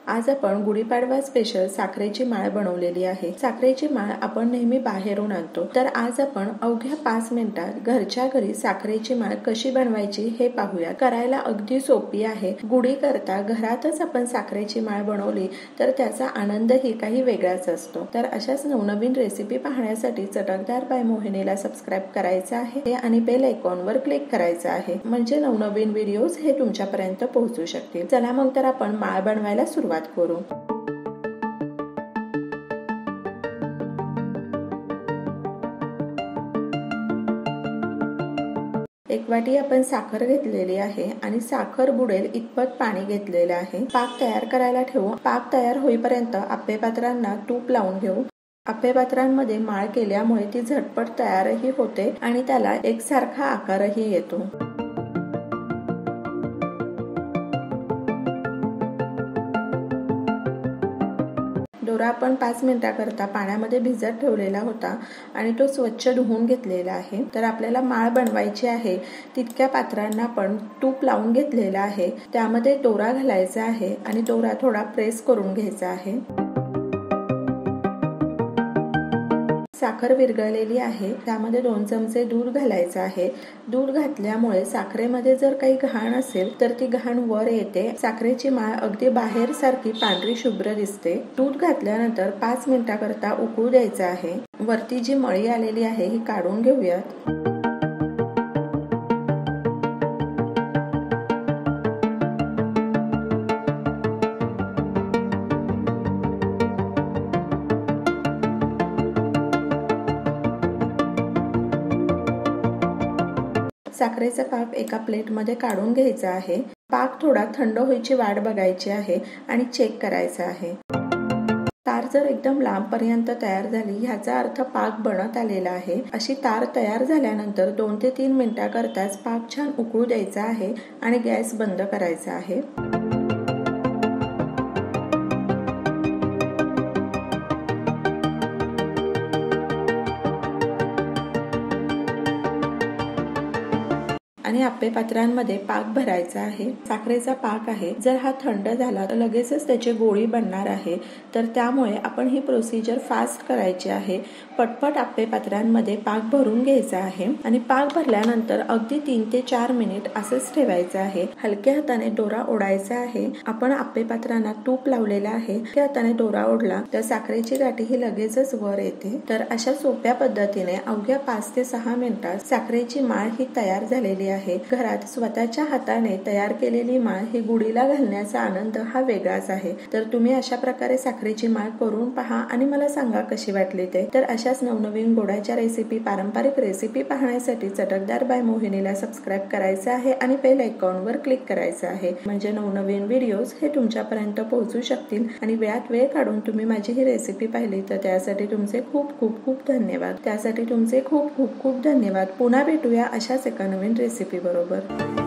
आज आपण गुढीपाडवा स्पेशल साखरेची माळ बनवलेली आहे। साखरेची माळ आपण नेहमी बाहेरून आणतो, तर आज आपण अवघ्या 5 मिनिटात घरच्या घरी साखरेची माळ कशी बनवायची हे पाहूया। करायला अगदी सोपी आहे। गुढी करता घरातच आपण साखरेची माळ बनवली तर त्याचा आनंदही काही वेगळाच असतो। तर अशाच नवनवीन रेसिपी पाहण्यासाठी चटकदार बाय मोहिनीला सबस्क्राइब करायचं आहे आणि बेल आयकॉनवर क्लिक करायचं आहे, म्हणजे नवनवीन व्हिडिओज हे तुमच्यापर्यंत पोहोचू शकतील। चला मग तर आपण माळ बनवायला सुरुवात करू। एक वाटी आपण साखर घेतलेली आहे आणि साखर बुडेल इतपत पाणी घेतलेलं आहे। पाक तयार करायला ठेवू। पाक तयार होईपर्यंत आप्पेपात्रांना तूप लावून घेऊ। आप्पेपात्रांमध्ये माळ केल्यामुळे ती झटपट तयारही होते आणि त्याला एकसारखा आकारही येतो। दोरा आपण 5 मिनिटाकरता पाण्यामध्ये भिजत ठेवलेला होता आणि तो स्वच्छ धुवून घेतलेला आहे। तर आपल्याला माळ बनवायची आहे तितक्या पात्रांना आपण तूप लावून घेतलेला आहे। त्यामध्ये दोरा घालायचा आहे आणि दोरा थोडा प्रेस करून घ्यायचा आहे। साखर विरघळलेली आहे, त्यामध्ये 2 चमचे दूध घालायचं आहे। दूध घातल्यामुळे साखरेमध्ये जर काही घाण असेल तर ती घाण वर येते। साखरेची माळ अगदी बाहेर सारखी पांढरी शुभ्र दिसते। दूध घातल्यानंतर 5 मिनिटाकरता उकळू द्यायचं आहे। वरती जी मळी आलेली आहे ही काढून घेऊयात। साखरेचा पाक एका प्लेटमध्ये काढून घ्यायचा आहे। पाक थोडा थंड व्हायची वाट बघायची आहे आणि चेक करायचा आहे। तार जर एकदम लांब पर्यंत तयार झाली ह्याचा अर्थ पाक बनत आलेला आहे। अशी तार तयार झाल्यानंतर 2 ते 3 मिनिटाकरताच पाक छान उकळू द्यायचा आहे आणि गॅस बंद करायचा आहे। आणि आप्पेपात्रांमध्ये पाक भरायचा आहे। साखरेचा पाक आहे, जर हा थंड झाला तर लगेचच त्याची गोळी बनणार आहे, तर त्यामुळे आपण ही प्रोसिजर फास्ट करायची आहे। पटपट आप्पेपात्रांमध्ये पाक भरून घ्यायचा आहे आणि पाक भरल्यानंतर अगदी 3 ते 4 मिनिट असंच ठेवायचं आहे। हलक्या हाताने दोरा ओढायचा आहे। आपण आप्पेपात्रांना तूप लावलेला आहे, त्या हाताने दोरा ओढला तर साखरेची गाठी ही लगेचच वर येते। तर अशा सोप्या पद्धतीने अवघ्या 5 ते 6 मिनिटात साखरेची माळ ही तयार झालेली आहे। घरात स्वतःच्या हाताने तयार केलेली माळ ही गुढीला घालण्याचा आनंद हा वेगळाच आहे। तर तुम्ही अशा प्रकारे साखरेची माळ करून पहा आणि मला सांगा कशी वाटली ते। तर अशाच नवनवीन गोडाच्या रेसिपी, पारंपरिक रेसिपी पाहण्यासाठी चटकदार बाय मोहिनीला सबस्क्राइब करायचं आहे आणि बेल आयकॉनवर क्लिक करायचं आहे, म्हणजे नवनवीन व्हिडिओज हे तुमच्यापर्यंत पोहोचू शकतील। आणि वेळात वेळ काढून तुम्ही माझी ही रेसिपी पाहिली तर त्यासाठी तुमचे खूप खूप खूप धन्यवाद। त्यासाठी तुमचे खूप खूप खूप धन्यवाद। पुन्हा भेटूया अशाच एका नवीन रेसिपी बरोबर।